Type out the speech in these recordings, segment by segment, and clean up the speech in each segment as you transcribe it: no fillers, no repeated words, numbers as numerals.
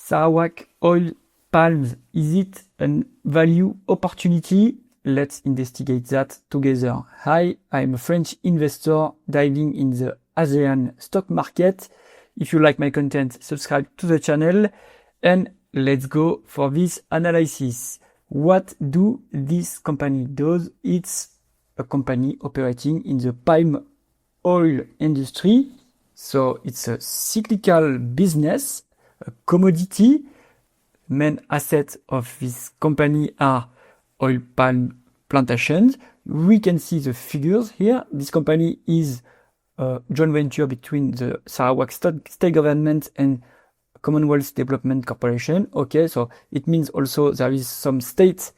Sarawak oil palms, is it a value opportunity? Let's investigate that together. Hi, I'm a French investor diving in the ASEAN stock market. If you like my content, subscribe to the channel and let's go for this analysis. What do this company does? It's a company operating in the palm oil industry. So it's a cyclical business, a commodity. Main assets of this company are oil palm plantations. We can see the figures here. This company is a joint venture between the Sarawak state government and Commonwealth Development Corporation. Okay, so it means also there is some state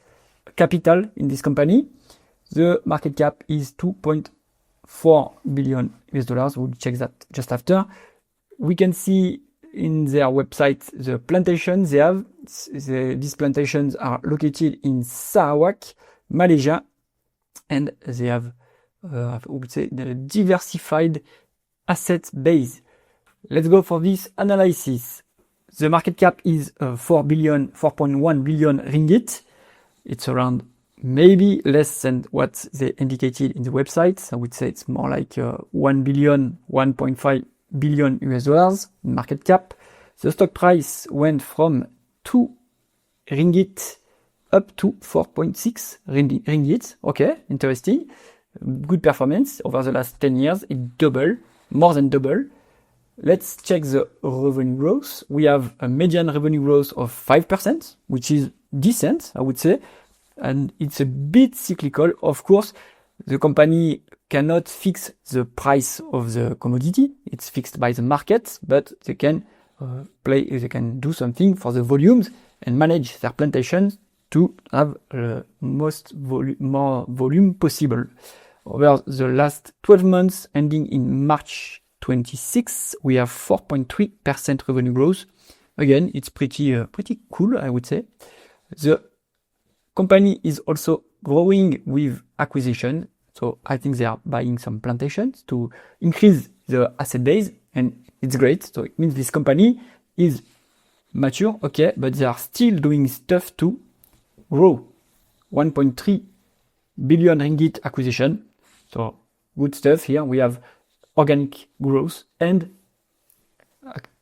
capital in this company. The market cap is 2.4 billion US dollars. We'll check that just after. We can see in their website the plantations they have. These plantations are located in Sarawak, Malaysia, and they have, I would say, the diversified asset base. Let's go for this analysis. The market cap is 4.1 billion ringgit. It's around maybe less than what they indicated in the website. I would say it's more like 1 billion, 1.5 billion US dollars market cap. The stock price went from 2 ringgit up to 4.6 ringgit. Okay, interesting. Good performance over the last 10 years. It doubled, more than double. Let's check the revenue growth. We have a median revenue growth of 5%, which is decent, I would say. And it's a bit cyclical. Of course, the company cannot fix the price of the commodity. It's fixed by the market, but they can they can do something for the volumes and manage their plantations to have more volume possible. Over the last 12 months, ending in March 26, we have 4.3% revenue growth. Again, it's pretty cool, I would say. The company is also growing with acquisition. So I think they are buying some plantations to increase the asset base, and it's great. So it means this company is mature, okay, but they are still doing stuff to grow. 1.3 billion ringgit acquisition. So good stuff here. We have organic growth and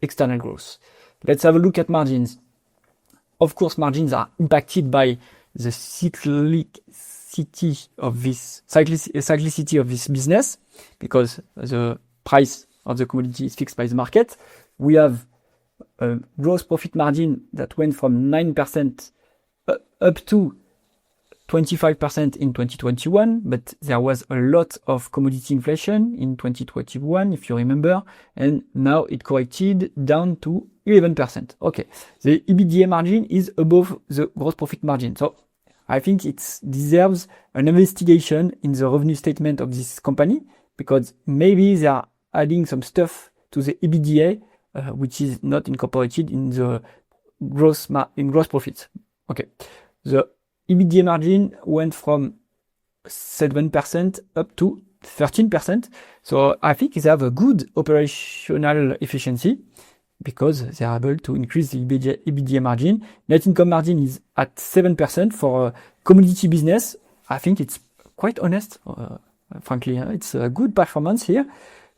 external growth. Let's have a look at margins. Of course, margins are impacted by the cyclicity of this business because the price of the commodity is fixed by the market. We have a gross profit margin that went from 9% up to 25% in 2021, but there was a lot of commodity inflation in 2021, if you remember, and now it corrected down to 11%. Okay, the EBITDA margin is above the gross profit margin. So I think it deserves an investigation in the revenue statement of this company, because maybe they are adding some stuff to the EBITDA, which is not incorporated in the gross profit. Okay, the EBITDA margin went from 7% up to 13%. So I think they have a good operational efficiency because they are able to increase the EBITDA margin. Net income margin is at 7% for a commodity business. I think it's quite honest, frankly. It's a good performance here.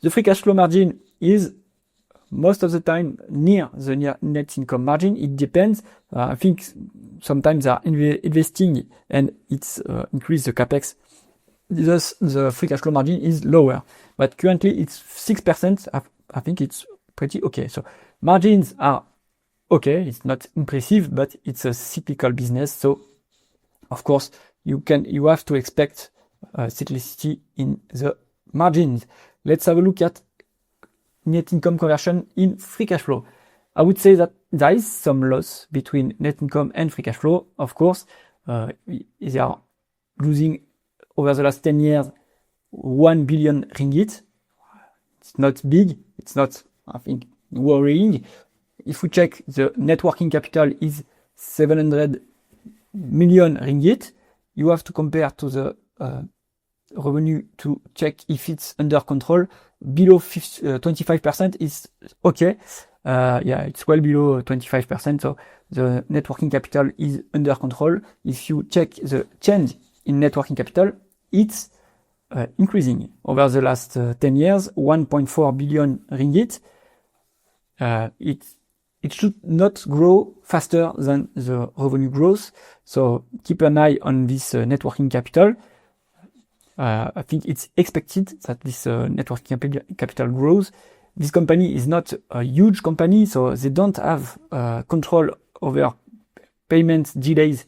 The free cash flow margin is most of the time near the net income margin. It depends. I think sometimes they are investing and it's increase the capex. Thus, the free cash flow margin is lower. But currently it's 6%. I think it's pretty okay. So margins are okay. It's not impressive, but it's a cyclical business. So of course you have to expect cyclicity in the margins. Let's have a look at net income conversion in free cash flow. I would say that there is some loss between net income and free cash flow. Of course, they are losing over the last 10 years 1 billion ringgit. It's not big. It's not, I think, worrying. If we check, the net working capital is 700 million ringgit. You have to compare to the revenue to check if it's under control. Below 25% is okay. Yeah, it's well below 25%. So the net working capital is under control. If you check the change in net working capital, it's increasing over the last 10 years, 1.4 billion ringgit. It should not grow faster than the revenue growth. So keep an eye on this net working capital. I think it's expected that this net working capital grows. This company is not a huge company, so they don't have control over payment delays,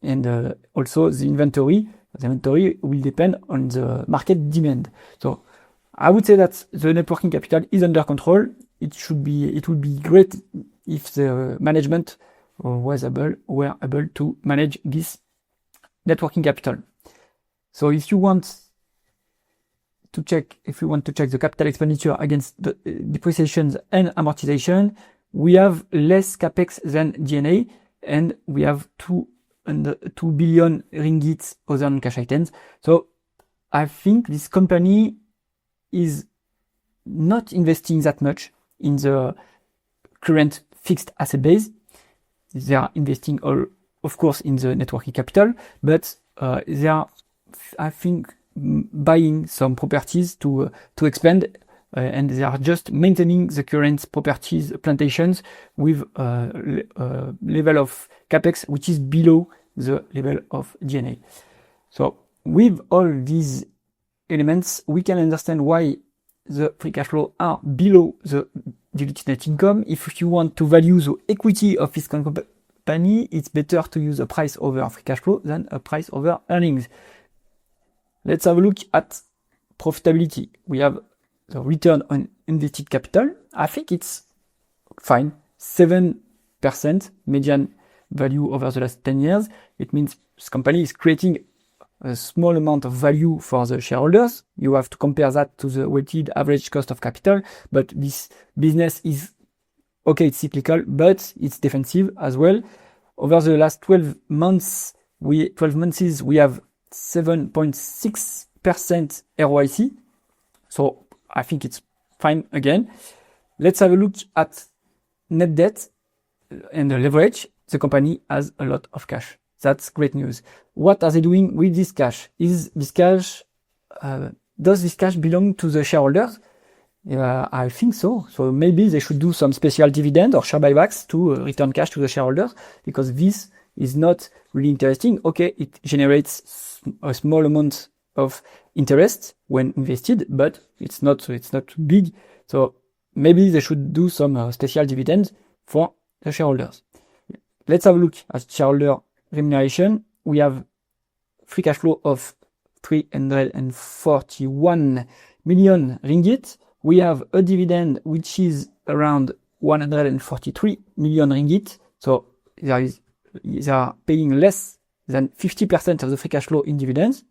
and also the inventory. The inventory will depend on the market demand. So I would say that the net working capital is under control. It would be great if the management were able to manage this net working capital. So if you want to check the capital expenditure against the depreciations and amortization, we have less capex than D&A, and we have 2 billion ringgit other non-cash items. So I think this company is not investing that much in the current fixed asset base. They are investing of course, in the net working capital, but they are, I think, buying some properties to expand, and they are just maintaining the current properties plantations with a level of capex which is below the level of D&A. So with all these elements, we can understand why the free cash flow are below the diluted net income. If you want to value the equity of this company, it's better to use a price over free cash flow than a price over earnings. Let's have a look at profitability. We have the return on invested capital. I think it's fine. 7% median value over the last 10 years. It means this company is creating a small amount of value for the shareholders. You have to compare that to the weighted average cost of capital, but this business is okay, it's cyclical, but it's defensive as well. Over the last 12 months, we have 7.6% ROIC. So I think it's fine again. Let's have a look at net debt and the leverage. The company has a lot of cash. That's great news. What are they doing with this cash? Does this cash belong to the shareholders? I think so. So maybe they should do some special dividend or share buybacks to return cash to the shareholders, because this is not really interesting. Okay, it generates a small amount of interest when invested, but it's not big. So maybe they should do some special dividends for the shareholders. Let's have a look at shareholder remuneration. We have free cash flow of 341 million ringgit. We have a dividend which is around 143 million ringgit. So they are paying less than 50% of the free cash flow in dividends.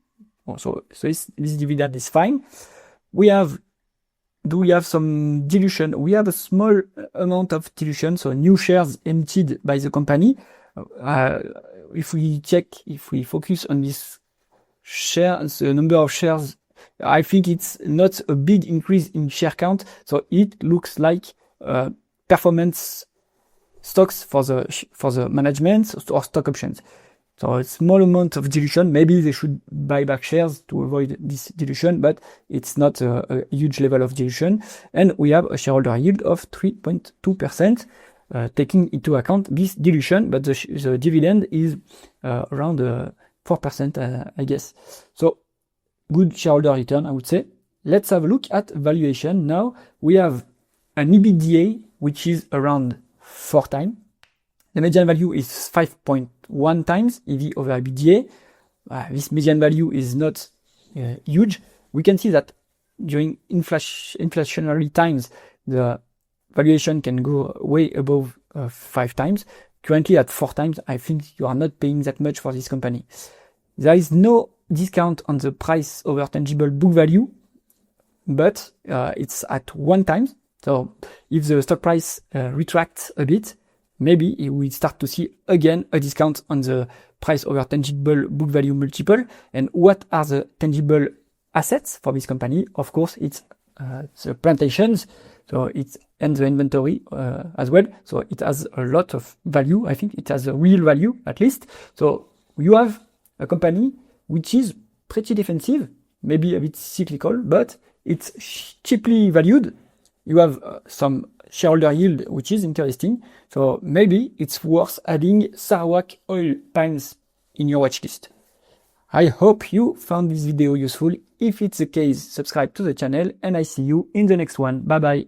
So this dividend is fine. Do we have some dilution? We have a small amount of dilution, so new shares emitted by the company. If we focus on this shares, the number of shares, I think it's not a big increase in share count. So it looks like performance stocks for the management or stock options. So a small amount of dilution. Maybe they should buy back shares to avoid this dilution, but it's not a huge level of dilution. And we have a shareholder yield of 3.2%, taking into account this dilution, but the dividend is around 4%, I guess. So good shareholder return, I would say. Let's have a look at valuation. Now we have an EBITDA, which is around 4 times. The median value is 5.1 times EV over EBITDA. This median value is not huge. We can see that during inflationary times, the valuation can go way above 5 times. Currently at 4 times, I think you are not paying that much for this company. There is no discount on the price over tangible book value, but it's at 1 time. So if the stock price retracts a bit, maybe we start to see again a discount on the price over tangible book value multiple. And what are the tangible assets for this company? Of course, it's the plantations. So it's and the inventory as well. So it has a lot of value. I think it has a real value at least. So you have a company which is pretty defensive, maybe a bit cyclical, but it's cheaply valued. You have some shareholder yield, which is interesting. So maybe it's worth adding Sarawak Oil Palms in your watchlist. I hope you found this video useful. If it's the case, subscribe to the channel and I see you in the next one. Bye bye.